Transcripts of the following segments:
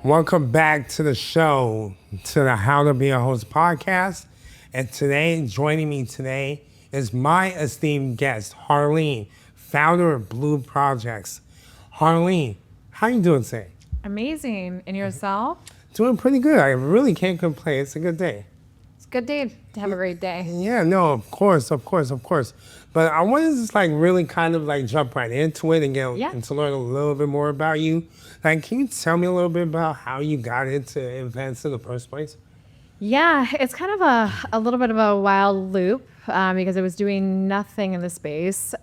Welcome back to the show, to the How to Be a Host podcast. And today, joining me today is my esteemed guest, Harleen, founder of Bleu Projects. Harleen, how you doing today? Amazing. And yourself? Doing pretty good. I really can't complain. It's a good day. It's a good day to have a great day. Yeah, no, of course. But I wanted to just really kind of jump right into it and and to learn a little bit more about you. Can you tell me a little bit about how you got into events in the first place? Yeah, it's kind of a little bit of a wild loop because I was doing nothing in the space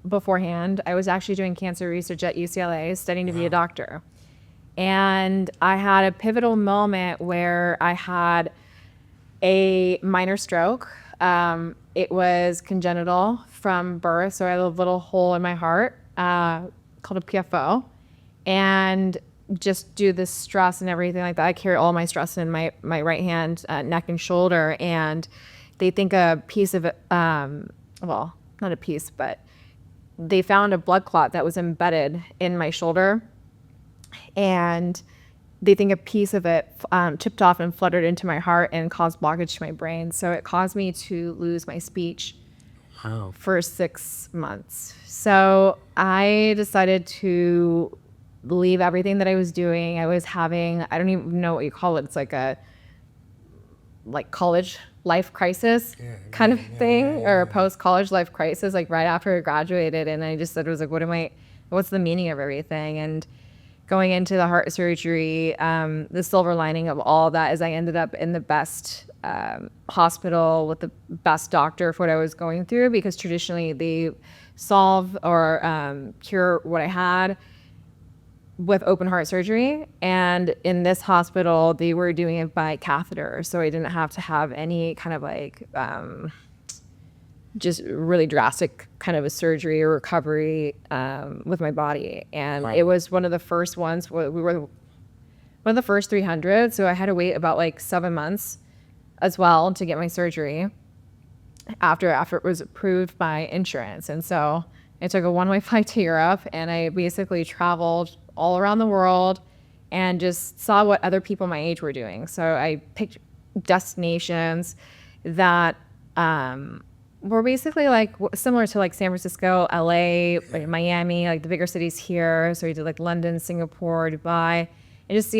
beforehand. I was actually doing cancer research at UCLA, studying to be a doctor. And I had a pivotal moment where I had a minor stroke. It was congenital from birth, so I had a little hole in my heart called a PFO. And just due to the stress and everything like that, I carry all my stress in my right hand, neck and shoulder. And they think a piece of it, well, not a piece, but they found a blood clot that was embedded in my shoulder. And they think a piece of it chipped off and fluttered into my heart and caused blockage to my brain. So it caused me to lose my speech for 6 months. So I decided to leave everything that I was doing. I was having, I don't even know what you call it. It's like a college life crisis kind of thing, or a post-college life crisis, right after I graduated. And I just said, what's the meaning of everything? And going into the heart surgery, the silver lining of all that is I ended up in the best hospital with the best doctor for what I was going through, because traditionally they solve or cure what I had with open heart surgery. And in this hospital, they were doing it by catheter. So I didn't have to have any kind of just really drastic kind of a surgery or recovery with my body. And It was one of the first ones. We were one of the first 300. So I had to wait about 7 months as well to get my surgery after it was approved by insurance. And so I took a one-way flight to Europe, and I basically traveled all around the world and just saw what other people my age were doing. So I picked destinations that were basically similar to San Francisco, LA, Miami, the bigger cities here. So we did London, Singapore, Dubai, and just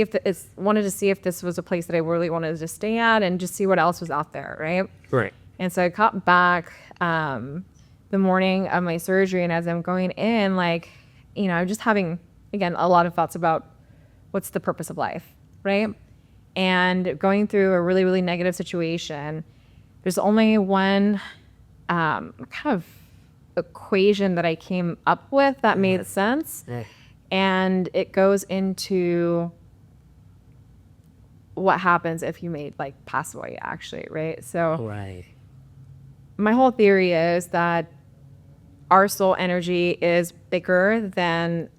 wanted to see if this was a place that I really wanted to stay at, and just see what else was out there, right? Right. And so I got back the morning of my surgery, and as I'm going in, I'm just having, again, a lot of thoughts about what's the purpose of life, right? And going through a really, really negative situation, there's only one kind of equation that I came up with that made sense. And it goes into what happens if you pass away, actually, right? So my whole theory is that our soul energy is bigger than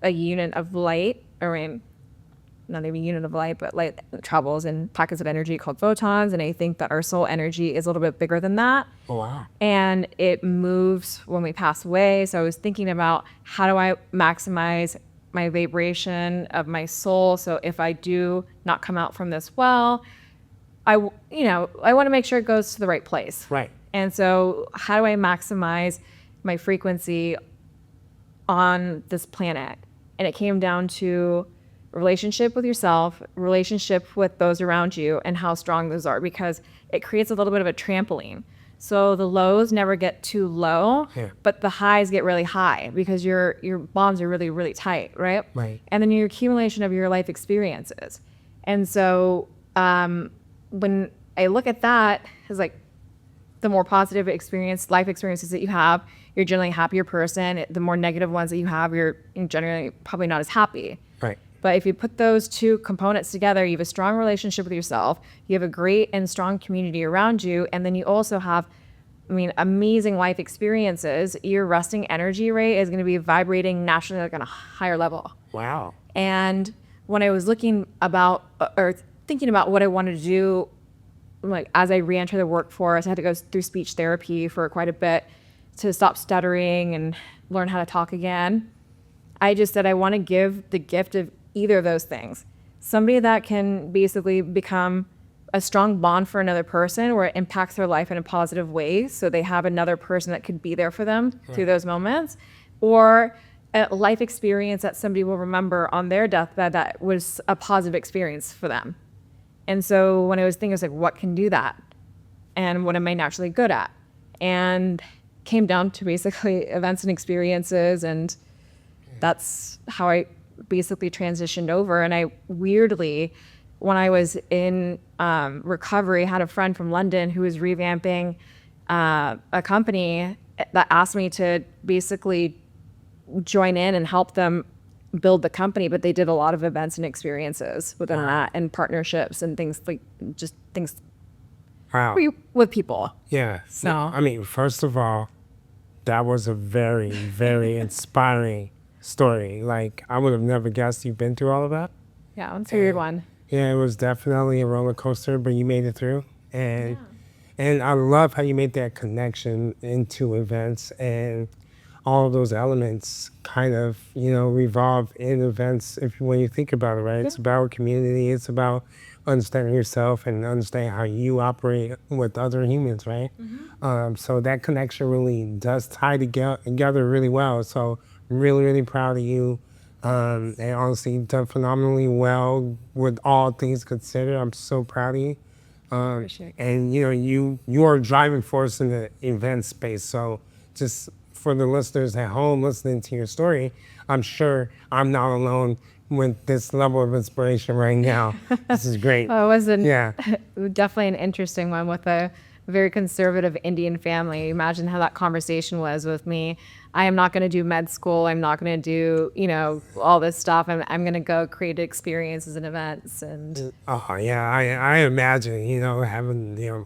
a unit of light, not even a unit of light, but light travels in packets of energy called photons. And I think that our soul energy is a little bit bigger than that. Oh, wow. And it moves when we pass away. So I was thinking about, how do I maximize my vibration of my soul? So if I do not come out from this well, I want to make sure it goes to the right place. Right. And so how do I maximize my frequency on this planet? And it came down to relationship with yourself, relationship with those around you, and how strong those are, because it creates a little bit of a trampoline. So the lows never get too low, but the highs get really high, because your bonds are really, really tight, right? Right. And then your accumulation of your life experiences. And so when I look at that as the more positive life experiences that you have, you're generally a happier person. The more negative ones that you have, you're generally probably not as happy. Right. But if you put those two components together, you have a strong relationship with yourself, you have a great and strong community around you, and then you also have, amazing life experiences. Your resting energy rate is going to be vibrating naturally on a higher level. Wow. And when I was thinking about what I wanted to do, as I re-enter the workforce, I had to go through speech therapy for quite a bit to stop stuttering and learn how to talk again. I just said I want to give the gift of either of those things. Somebody that can basically become a strong bond for another person where it impacts their life in a positive way. So they have another person that could be there for them through those moments, or a life experience that somebody will remember on their deathbed that was a positive experience for them. And so when I was thinking, I was like, what can do that? And what am I naturally good at? And came down to basically events and experiences. And that's how I basically transitioned over. And I weirdly, when I was in recovery, had a friend from London who was revamping a company that asked me to basically join in and help them build the company, but they did a lot of events and experiences within that, and partnerships and things like just things Wow. with people. Yeah. So I mean, first of all, that was a very, very inspiring story. Like, I would have never guessed you've been through all of that. yeah, it's a weird one. Yeah, it was definitely a roller coaster, but you made it through. And I love how you made that connection into events, and all of those elements kind of, revolve in events when you think about it, right? It's about community. It's about understanding yourself and understanding how you operate with other humans, right? So that connection really does tie together really well. So really, really proud of you. And honestly, you've done phenomenally well with all things considered. I'm so proud of you. Appreciate it. And you are a driving force in the event space. So just for the listeners at home listening to your story, I'm sure I'm not alone with this level of inspiration right now. This is great. Well, it was Yeah. definitely an interesting one with a very conservative Indian family. Imagine how that conversation was with me. I am not going to do med school. I'm not going to do, all this stuff. I'm going to go create experiences and events. And Oh, yeah. I imagine, having,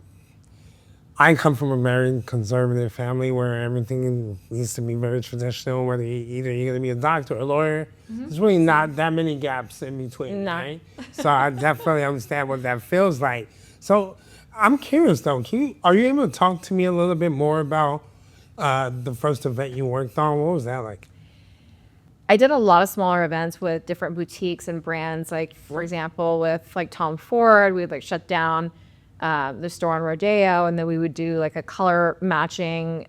I come from a very conservative family where everything needs to be very traditional, whether you're going to be a doctor or a lawyer. There's really not that many gaps in between, No. right? So I definitely understand what that feels like. So I'm curious, though. Are you able to talk to me a little bit more about the first event you worked on? What was that like? I did a lot of smaller events with different boutiques and brands. Like, for example, with like Tom Ford, we would like shut down the store on Rodeo, and then we would do like a color matching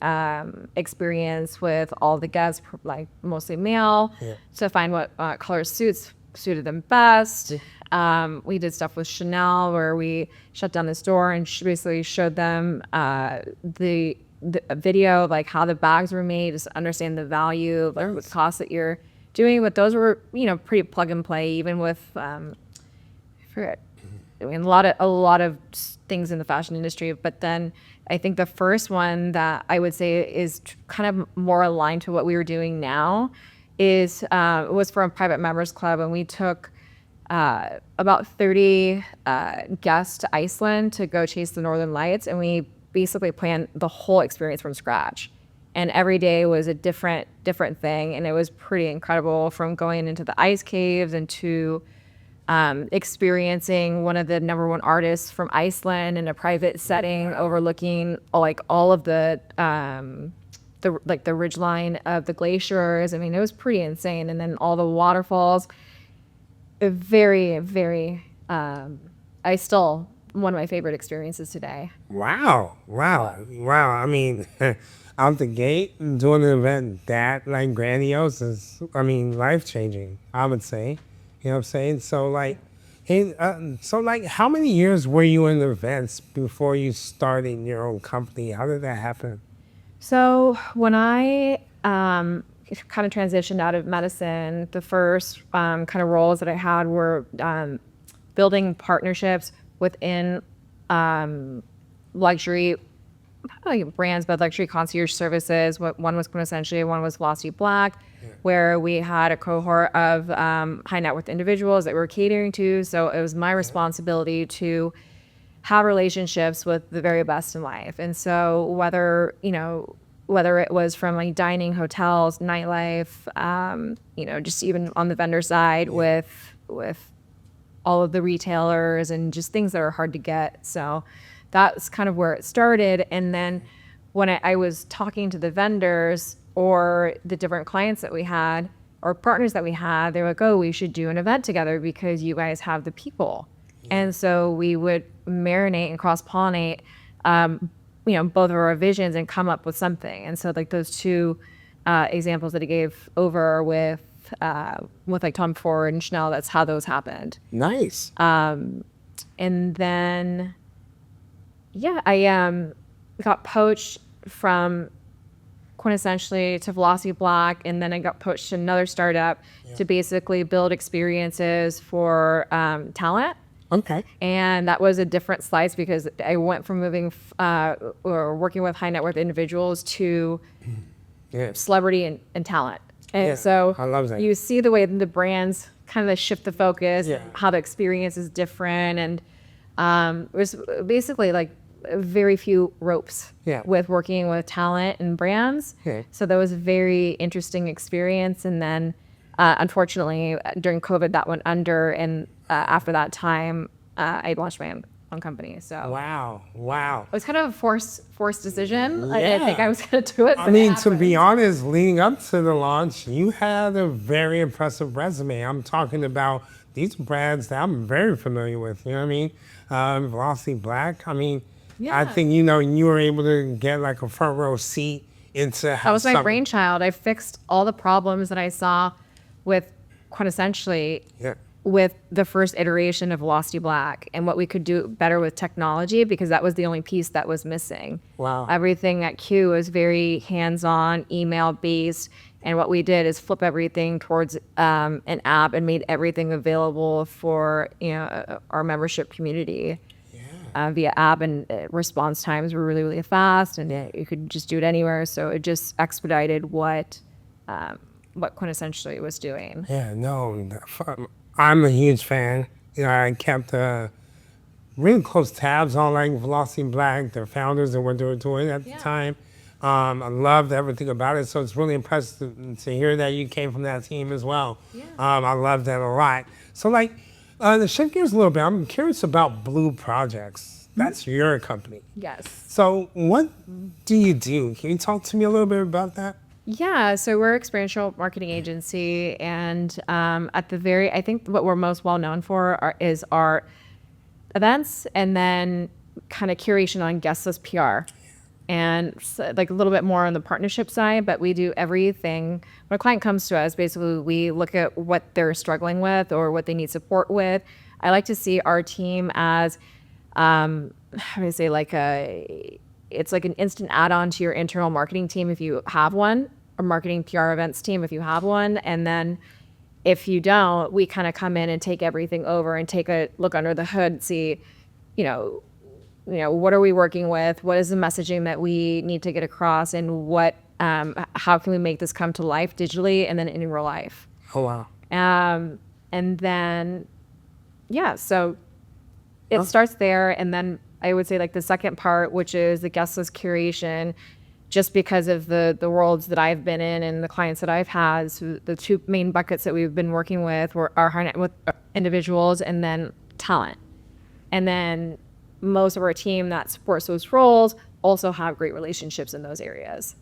experience with all the guests, like mostly male, to find what color suited them best. We did stuff with Chanel where we shut down the store and basically showed them the video, like how the bags were made, just understand the value, like the cost that you're doing. But those were, pretty plug and play, even with, I forget, I mean, a lot of things in the fashion industry. But then I think the first one that I would say is kind of more aligned to what we were doing now was for a private members club, and we took about 30 guests to Iceland to go chase the Northern Lights, and we basically planned the whole experience from scratch. And every day was a different thing, and it was pretty incredible, from going into the ice caves and to experiencing one of the number one artists from Iceland in a private setting, overlooking like all of the ridgeline of the glaciers. I mean, it was pretty insane. And then all the waterfalls. Very, very. I still one of my favorite experiences today. Wow. I mean, out the gate, doing an event that like grandiose is, life-changing, I would say. You know what I'm saying? So how many years were you in events before you started your own company? How did that happen? So when I kind of transitioned out of medicine, the first kind of roles that I had were building partnerships within luxury, not like brands, but luxury concierge services. One was Quintessentially, one was Velocity Black, where we had a cohort of high net worth individuals that we were catering to. So it was my responsibility to have relationships with the very best in life. And so whether it was from like dining, hotels, nightlife, just even on the vendor side with all of the retailers and just things that are hard to get. So that's kind of where it started. And then when I was talking to the vendors or the different clients that we had or partners that we had, they were like, oh, we should do an event together because you guys have the people. And so we would marinate and cross-pollinate, both of our visions and come up with something. And so like those two examples that he gave over with like Tom Ford and Chanel, that's how those happened. Nice. And then, I got poached from Quintessentially to Velocity Black, and then I got poached to another startup to basically build experiences for talent. Okay. And that was a different slice because I went from moving or working with high net worth individuals to celebrity and talent. And so I love that. you see the way the brands kind of shift the focus, how the experience is different. And it was basically like very few ropes with working with talent and brands. So that was a very interesting experience. And then unfortunately, during COVID, that went under. And after that time, I launched my own company. So wow, it was kind of a forced decision. I think I was going to do it. I mean, to be honest, leading up to the launch, you had a very impressive resume. I'm talking about these brands that I'm very familiar with. You know what I mean? Velocity Black. I mean, I think you were able to get like a front row seat into how that was my brainchild. I fixed all the problems that I saw with Quintessentially with the first iteration of Velocity Black and what we could do better with technology, because that was the only piece that was missing. Wow. Everything at Q was very hands-on, email-based, and what we did is flip everything towards an app and made everything available for our membership community via app, and response times were really, really fast, and you could just do it anywhere. So it just expedited what Quintessentially was doing. Yeah, no, I'm a huge fan. I kept really close tabs on like Velocity Black, their founders and what they were doing at the time. I loved everything about it. So it's really impressive to hear that you came from that team as well. I love that a lot. So like, to shift gears a little bit, I'm curious about Bleu Projects. That's your company. Yes. So what do you do? Can you talk to me a little bit about that? Yeah, so we're an experiential marketing agency, and I think what we're most well known for is our events, and then kind of curation on guest list PR, and so, like a little bit more on the partnership side. But we do everything. When a client comes to us, basically we look at what they're struggling with or what they need support with. I like to see our team as, how do I say, it's like an instant add-on to your internal marketing team if you have one, or marketing PR events team if you have one. And then if you don't, we kind of come in and take everything over and take a look under the hood and see, what are we working with? What is the messaging that we need to get across, and how can we make this come to life digitally and then in real life? Oh, wow. And then, so it starts there. And then I would say like the second part, which is the guest list curation, just because of the worlds that I've been in and the clients that I've had. So the two main buckets that we've been working with were our high net worth individuals and then talent. And then most of our team that supports those roles also have great relationships in those areas.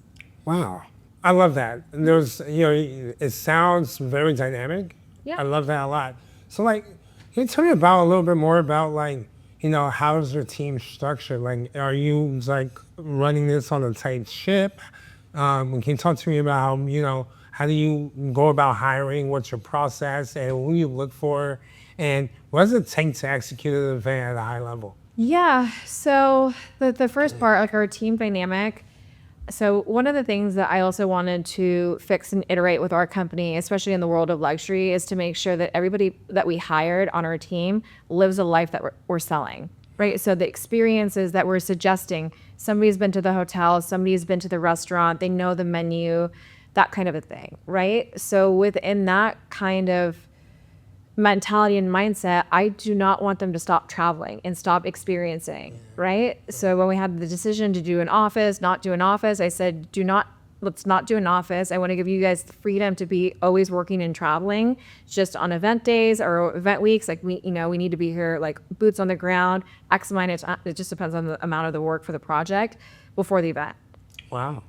Wow. I love that. There's, it sounds very dynamic. Yeah. I love that a lot. So like, can you tell me a little bit more about like, how is your team structured? Like, are you like running this on a tight ship? Can you talk to me about how do you go about hiring? What's your process, and who you look for, and what does it take to execute an event at a high level? Yeah. So the first part, like our team dynamic. So one of the things that I also wanted to fix and iterate with our company, especially in the world of luxury, is to make sure that everybody that we hired on our team lives a life that we're selling, right? So the experiences that we're suggesting, somebody's been to the hotel, somebody's been to the restaurant, they know the menu, that kind of a thing, right? So within that kind of mentality and mindset, I do not want them to stop traveling and stop experiencing, right? So when we had the decision to do an office, not do an office, I said, let's not do an office. I want to give you guys the freedom to be always working and traveling, just on event days or event weeks. Like we need to be here, like boots on the ground, X amount of time. It just depends on the amount of the work for the project before the event. Wow.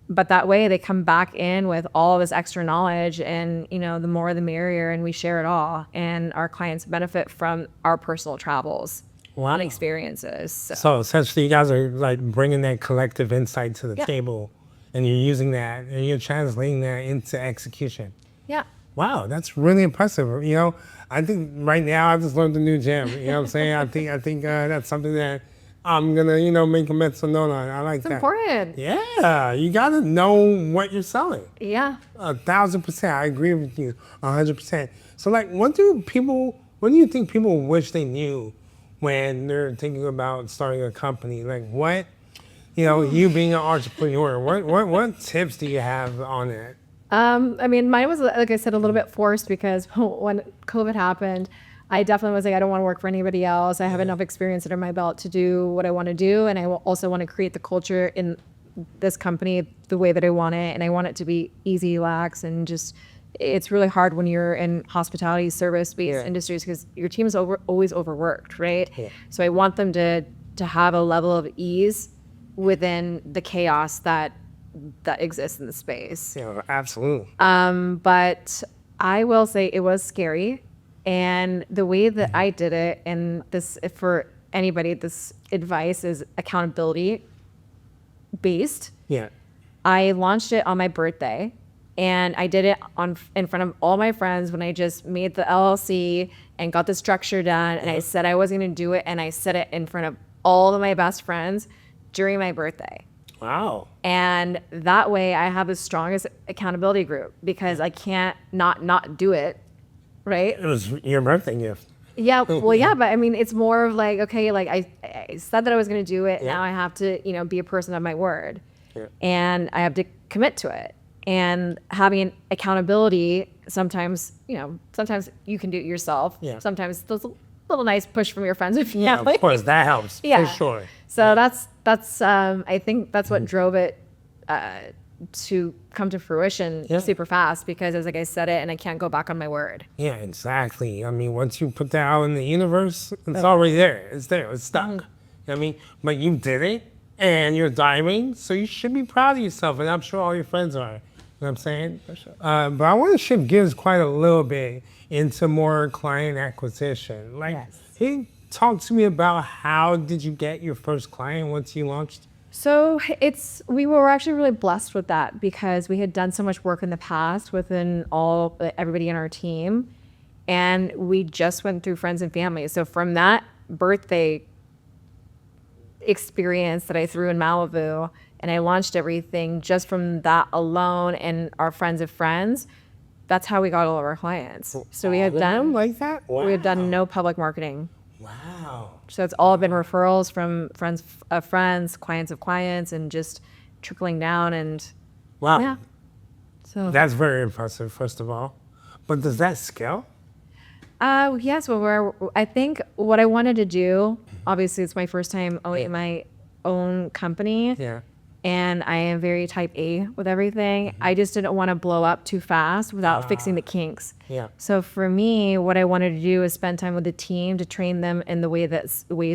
But that way they come back in with all this extra knowledge, and the more the merrier, and we share it all, and our clients benefit from our personal travels and experiences. So essentially you guys are like bringing that collective insight to the table, and you're using that and you're translating that into execution. Yeah. Wow, that's really impressive. I think right now I just learned a new gem. You know what I'm saying? I think that's something that I'm gonna, make a mental note on. I like It's that. important. Yeah, you gotta know what you're selling. Yeah. 1,000%. I agree with you. 100%. So, like, what do you think people wish they knew when they're thinking about starting a company? Like, what, you being an entrepreneur, what tips do you have on it? Mine was, like I said, a little bit forced, because when COVID happened, I definitely was like, I don't want to work for anybody else. I have enough experience under my belt to do what I want to do. And I also want to create the culture in this company the way that I want it. And I want it to be easy, lax, and just, it's really hard when you're in hospitality service-based industries, because your team is always overworked, right? Yeah. So I want them to have a level of ease within the chaos that exists in the space. Yeah, absolutely. But I will say it was scary. And the way that I did it, and this, for anybody, this advice is accountability based. Yeah. I launched it on my birthday, and I did it in front of all my friends when I just made the LLC and got the structure done. And I said I was going to do it, and I said it in front of all of my best friends during my birthday. Wow. And that way I have the strongest accountability group, because I can't not do it. Right? It was your birthday gift. Yeah. Well, yeah, but it's more of like, okay, like I said that I was going to do it. Yeah. Now I have to, be a person of my word, and I have to commit to it. And having accountability, sometimes you can do it yourself. Yeah. Sometimes there's a little nice push from your friends and family. Yeah, of course, that helps. For sure. So that's I think that's what drove it to come to fruition super fast, because as like I said it, and I can't go back on my word. Yeah, exactly. Once you put that out in the universe, it's already there. It's there. It's stuck. But you did it, and you're diving, so you should be proud of yourself, and I'm sure all your friends are. You know what I'm saying? For sure. But I want to shift gears quite a little bit into more client acquisition. Can you talk to me about how did you get your first client once you launched? So we were actually really blessed with that, because we had done so much work in the past within everybody in our team, and we just went through friends and family. So from that birthday experience that I threw in Malibu, and I launched everything just from that alone and our friends of friends, that's how we got all of our clients. So we had done like that. Wow. We had done no public marketing. Wow. So it's all been referrals from friends of friends, clients of clients, and just trickling down. And wow. Yeah. So that's very impressive, first of all. But does that scale? Yes. Well, I think what I wanted to do, obviously it's my first time owning my own company. Yeah. And I am very type A with everything. I just didn't want to blow up too fast without fixing the kinks. Yeah. So for me, what I wanted to do is spend time with the team to train them in the ways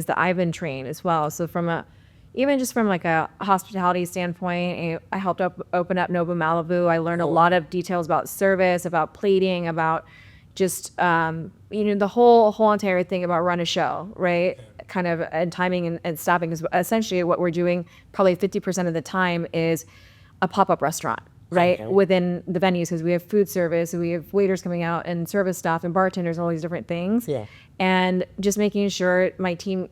that I've been trained as well. So even just from like a hospitality standpoint, I helped open up Nobu Malibu. I learned a lot of details about service, about plating, about just the whole entire thing about run a show, right? Kind of, and timing and staffing is essentially what we're doing. Probably 50% of the time is a pop-up restaurant, right? Within the venues, because we have food service, we have waiters coming out, and service staff and bartenders, and all these different things. Yeah. And just making sure my team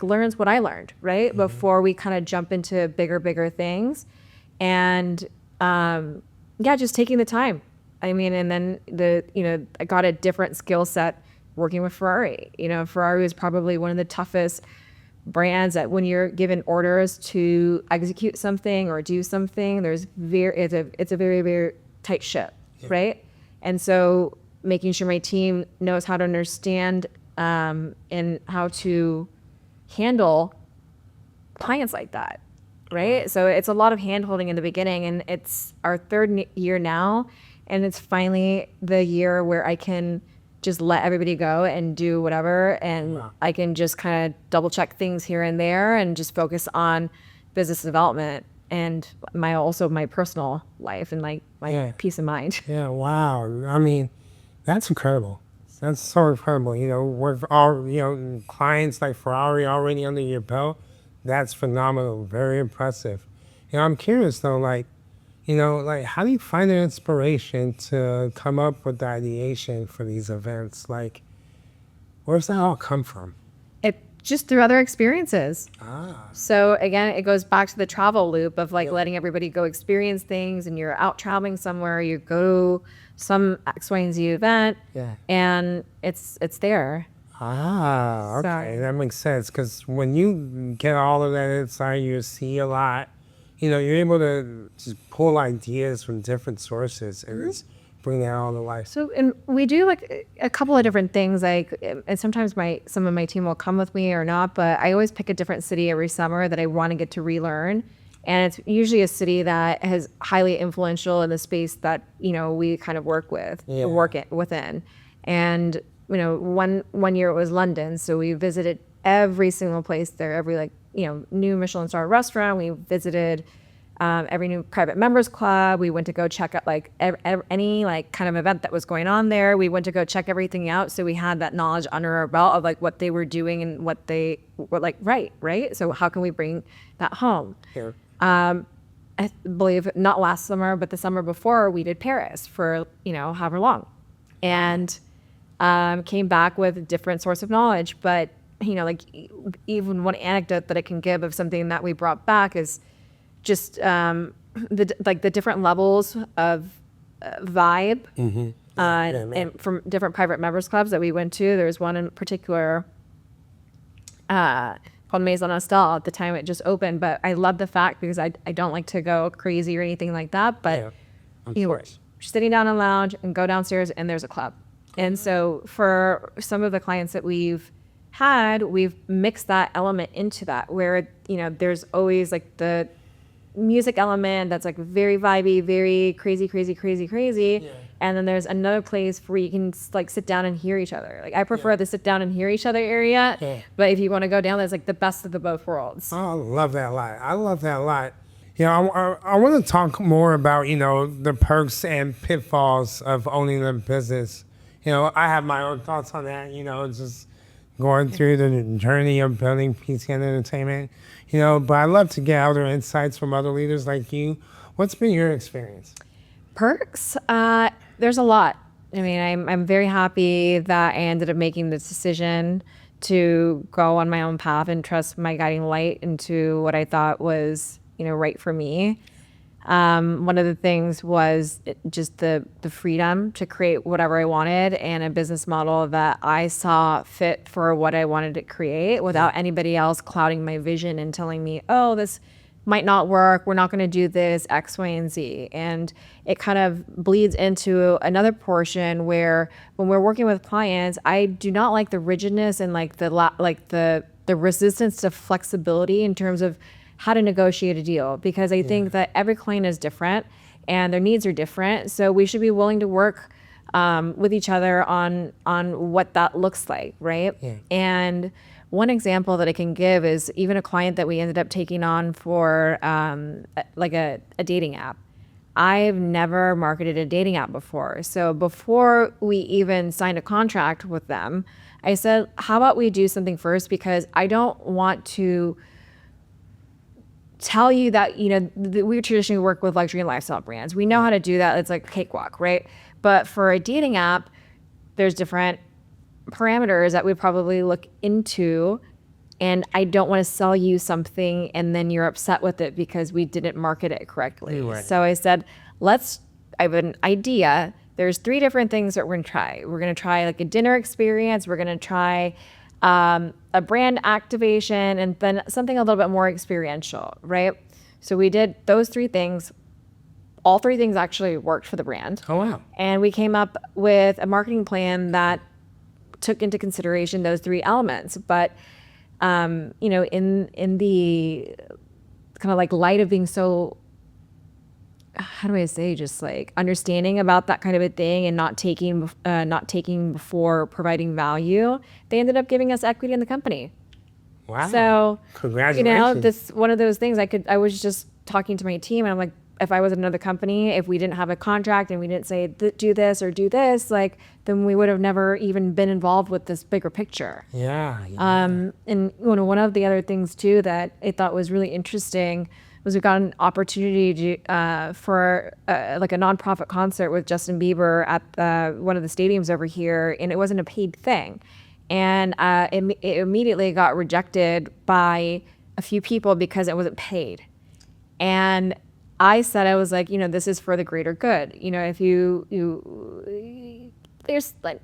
learns what I learned, right? Before we kind of jump into bigger things. And just taking the time. And then I got a different skill set working with Ferrari. Ferrari is probably one of the toughest brands that when you're given orders to execute something or do something, it's a very, very tight ship, right? And so making sure my team knows how to understand and how to handle clients like that, right? So it's a lot of hand-holding in the beginning, and it's our third year now, and it's finally the year where I can just let everybody go and do whatever, and I can just kind of double check things here and there and just focus on business development. and my personal life and like my peace of mind. Yeah, wow. I mean, that's incredible. That's so incredible. You know, with all, you know, clients like Ferrari already under your belt, that's phenomenal. Very impressive. You know, I'm curious though, like, you know, like, how do you find the inspiration to come up with the ideation for these events? Like, where's that all come from? It just through other experiences. Ah, So again, it goes back to the travel loop of like letting everybody go experience things, and you're out traveling somewhere, you go to some X, Y, and Z event, yeah. and it's there. Ah, okay, So- that makes sense. Because when you get all of that inside, you see a lot. You know, you're able to just pull ideas from different sources and just bring that all to life. So, and we do like a couple of different things. Like, and sometimes some of my team will come with me or not. But I always pick a different city every summer that I want to get to relearn, and it's usually a city that is highly influential in the space that we kind of work within. And one year it was London, so we visited every single place there, every new Michelin star restaurant. We visited every new private members club. We went to go check out like any like kind of event that was going on there. We went to go check everything out, so we had that knowledge under our belt of like what they were doing and what they were like. Right. So how can we bring that home? Here. I believe not last summer, but the summer before, we did Paris for however long, and came back with a different source of knowledge. But like even one anecdote that I can give of something that we brought back is just the different levels of vibe and from different private members clubs that we went to. There's one in particular called Maison Nostal at the time it just opened, but I love the fact because I don't like to go crazy or anything like that, but we're sitting down in a lounge and go downstairs and there's a club. And so for some of the clients that we've mixed that element into that, where there's always like the music element that's like very vibey, very crazy, and then there's another place where you can like sit down and hear each other. Like I prefer the sit down and hear each other area, but if you want to go down, there's like the best of the both worlds. Oh, I love that a lot. I want to talk more about the perks and pitfalls of owning a business. I have my own thoughts on that. Just going through the journey of building PCN Entertainment. But I'd love to get other insights from other leaders like you. What's been your experience? Perks? There's a lot. I mean, I'm very happy that I ended up making this decision to go on my own path and trust my guiding light into what I thought was, right for me. One of the things was just the freedom to create whatever I wanted and a business model that I saw fit for what I wanted to create without anybody else clouding my vision and telling me, oh, this might not work. We're not going to do this X, Y, and Z. And it kind of bleeds into another portion where when we're working with clients, I do not like the rigidness and like the resistance to flexibility in terms of how to negotiate a deal, because I think that every client is different and their needs are different. So we should be willing to work with each other on what that looks like, right? Yeah. And one example that I can give is even a client that we ended up taking on for like a dating app. I've never marketed a dating app before. So before we even signed a contract with them, I said, how about we do something first? Because I don't want to tell you that, we traditionally work with luxury and lifestyle brands. We know how to do that. It's like cakewalk, right? But for a dating app, there's different parameters that we probably look into. And I don't want to sell you something and then you're upset with it because we didn't market it correctly. Right. So I said, I have an idea. There's 3 different things that we're going to try. We're going to try like a dinner experience. We're going to try a brand activation, and then something a little bit more experiential, right? So we did those 3 things. All 3 things actually worked for the brand. Oh, wow. And we came up with a marketing plan that took into consideration those 3 elements. But, in the kind of like light of being so, how do I say, just like understanding about that kind of a thing and not taking before providing value, they ended up giving us equity in the company. Wow. So, congratulations. this one of those things I was just talking to my team, and I'm like, if I was at another company, if we didn't have a contract and we didn't say do this or do this, like, then we would have never even been involved with this bigger picture. Yeah. And one of the other things too that I thought was really interesting was we got an opportunity to, for like a nonprofit concert with Justin Bieber at one of the stadiums over here, and it wasn't a paid thing, and it immediately got rejected by a few people because it wasn't paid. And I said, I was like, this is for the greater good. If there's like,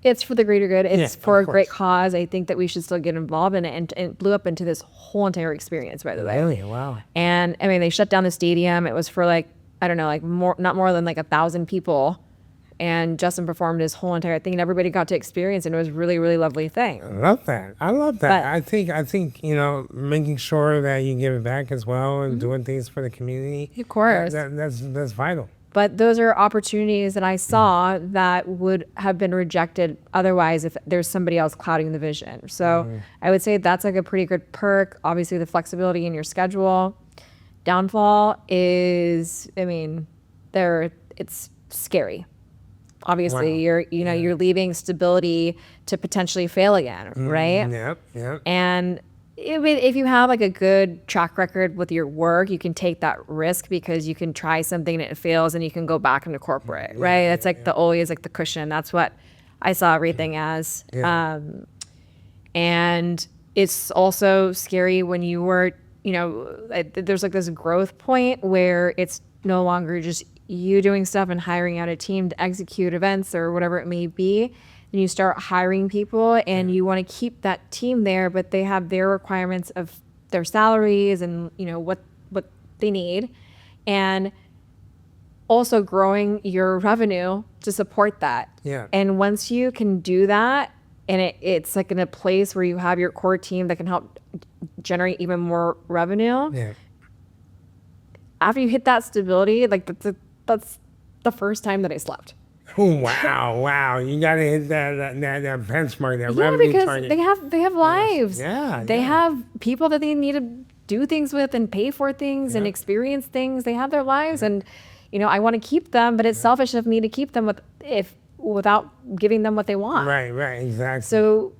it's for the greater good. It's for a great cause. I think that we should still get involved in it. And it blew up into this whole entire experience, by the way. Really? Wow. And I mean, they shut down the stadium. It was for like, I don't know, like not more than like 1,000 people. And Justin performed his whole entire thing, and everybody got to experience it. And it was a really, really lovely thing. I love that. But I think making sure that you give it back as well and doing things for the community. Of course. That's vital. But those are opportunities that I saw that would have been rejected otherwise if there's somebody else clouding the vision. So I would say that's like a pretty good perk. Obviously, the flexibility in your schedule. Downfall is, it's scary. Obviously, you're leaving stability to potentially fail again, right? Yep. And if you have like a good track record with your work, you can take that risk because you can try something and it fails and you can go back into corporate, right? That's like always like the cushion. That's what I saw everything as. And it's also scary when you were, there's like this growth point where it's no longer just you doing stuff and hiring out a team to execute events or whatever it may be. And you start hiring people and you want to keep that team there, but they have their requirements of their salaries and what they need, and also growing your revenue to support that. And once you can do that, and it's like in a place where you have your core team that can help generate even more revenue. After you hit that stability, like that's the first time that I slept. Oh, wow! You gotta hit that benchmark, that revenue target. Because they have lives. They Yeah. have people that they need to do things with and pay for things and experience things. They have their lives, and I want to keep them, but it's selfish of me to keep them without giving them what they want. Right, exactly. So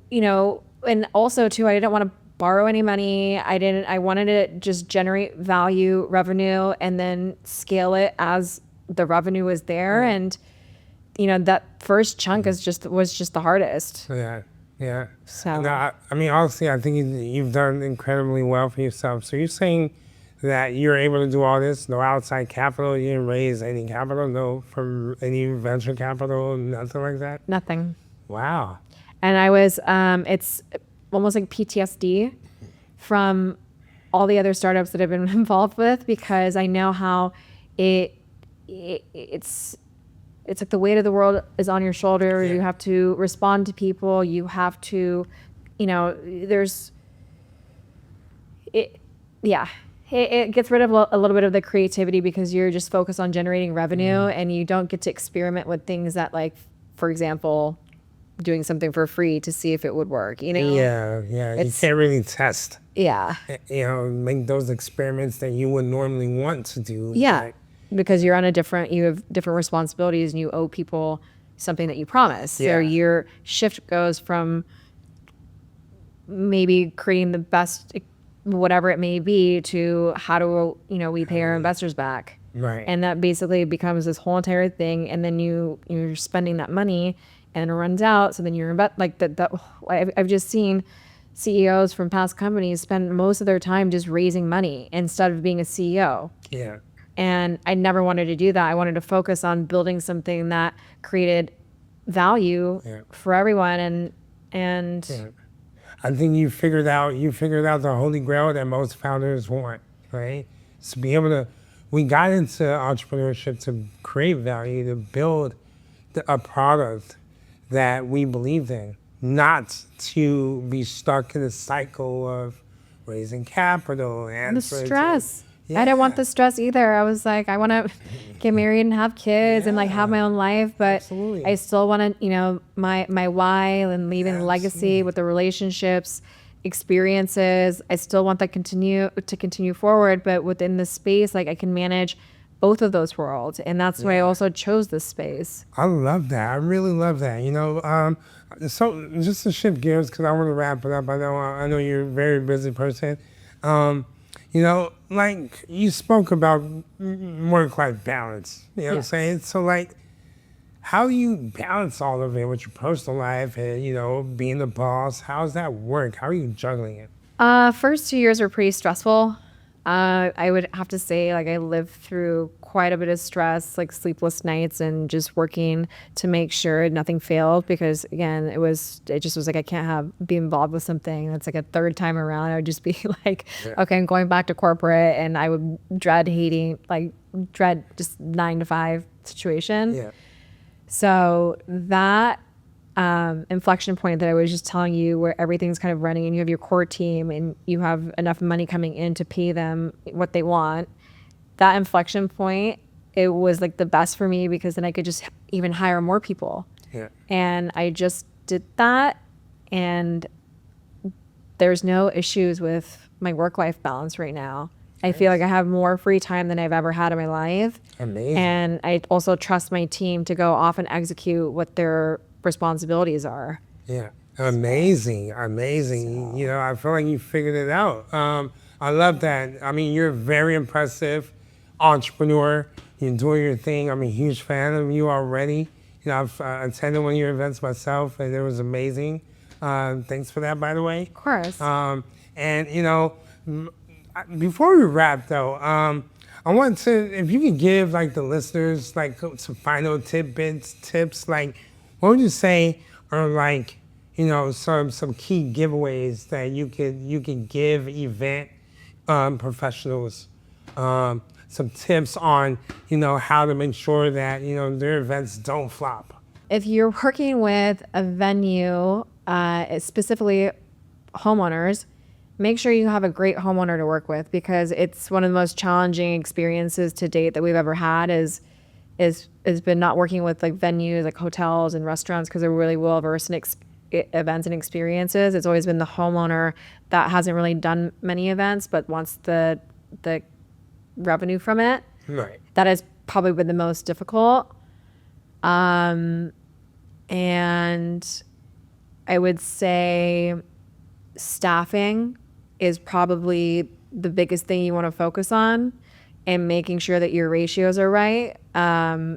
and also too, I didn't want to borrow any money. I wanted to just generate value, revenue, and then scale it as the revenue was there. And that first chunk was just the hardest. Yeah. So No, honestly, I think you've done incredibly well for yourself. So you're saying that you're able to do all this, no outside capital, you didn't raise any capital, no from any venture capital, nothing like that? nothing. Wow. And I was, it's almost like PTSD from all the other startups that I've been involved with, because I know how it's like the weight of the world is on your shoulders. You have to respond to people. You have to, it gets rid of a little bit of the creativity because you're just focused on generating revenue and you don't get to experiment with things that, like, for example, doing something for free to see if it would work, Yeah. You can't really test. Make those experiments that you would normally want to do. Because you have different responsibilities and you owe people something that you promised. So your shift goes from maybe creating the best, whatever it may be, to how do we pay our investors back. Right. And that basically becomes this whole entire thing. And then you're spending that money and it runs out. So then you're like that. I've just seen CEOs from past companies spend most of their time just raising money instead of being a CEO. And I never wanted to do that. I wanted to focus on building something that created value for everyone. And I think you figured out the holy grail that most founders want, right? To be able to, we got into entrepreneurship to create value, to build a product that we believed in, not to be stuck in a cycle of raising capital and the stress. I didn't want the stress either. I was like, I want to get married and have kids and like have my own life, but I still want to, my why and leaving a legacy with the relationships experiences. I still want that continue forward, but within the space, like I can manage both of those worlds, and that's why I also chose this space. I love that. I really love that. So just to shift gears, because I want to wrap it up. I know you're a very busy person. Like you spoke about work-life balance. You know what I'm saying? So like, how do you balance all of it with your personal life and being the boss? How does that work? How are you juggling it? First 2 years were pretty stressful. I would have to say, like, I lived through quite a bit of stress, like sleepless nights and just working to make sure nothing failed, because again, it just was like, I can't be involved with something that's like a third time around. I would just be like, okay, I'm going back to corporate, and I would dread just 9 to 5 situation. Yeah. So that inflection point that I was just telling you, where everything's kind of running and you have your core team and you have enough money coming in to pay them what they want, that inflection point, it was like the best for me, because then I could just even hire more people. Yeah. And I just did that, and there's no issues with my work-life balance right now. I feel like I have more free time than I've ever had in my life. Amazing. And I also trust my team to go off and execute what their responsibilities are. Yeah. Amazing. Amazing. I feel like you figured it out. I love that. I mean, you're a very impressive entrepreneur. You're doing your thing. I'm a huge fan of you already. I've attended one of your events myself, and it was amazing. Thanks for that, by the way. Of course. Before we wrap, though, I want to, if you could give like the listeners like some final tips, like what would you say are like, some key giveaways that you could give event professionals, some tips on, how to make sure that, their events don't flop. If you're working with a venue, specifically homeowners, make sure you have a great homeowner to work with, because it's one of the most challenging experiences to date that we've ever had is been not working with like venues like hotels and restaurants, because they're really well versed in events and experiences. It's always been the homeowner that hasn't really done many events but wants the revenue from it. Right. That has probably been the most difficult. And I would say staffing is probably the biggest thing you want to focus on, and making sure that your ratios are right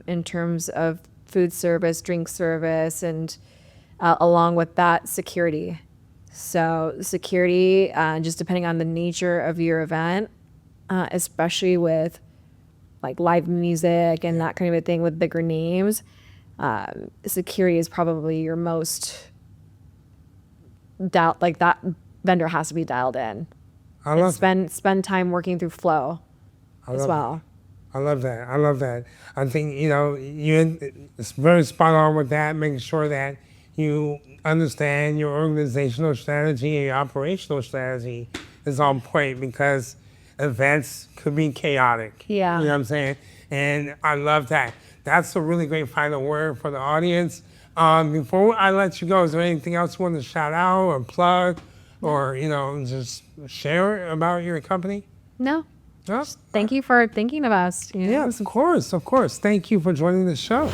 in terms of food service, drink service, and along with that, security. So security, just depending on the nature of your event, especially with like live music and that kind of a thing with bigger names, security is probably your most like that vendor has to be dialed in. Spend time working through flow as well. I love that. I think, it's very spot on with that, making sure that you understand your organizational strategy and your operational strategy is on point, because events could be chaotic. Yeah. You know what I'm saying? And I love that. That's a really great final word for the audience. Before I let you go, is there anything else you want to shout out or plug or, just share about your company? No. No? Thank you for thinking of us. Yes, of course. Thank you for joining the show.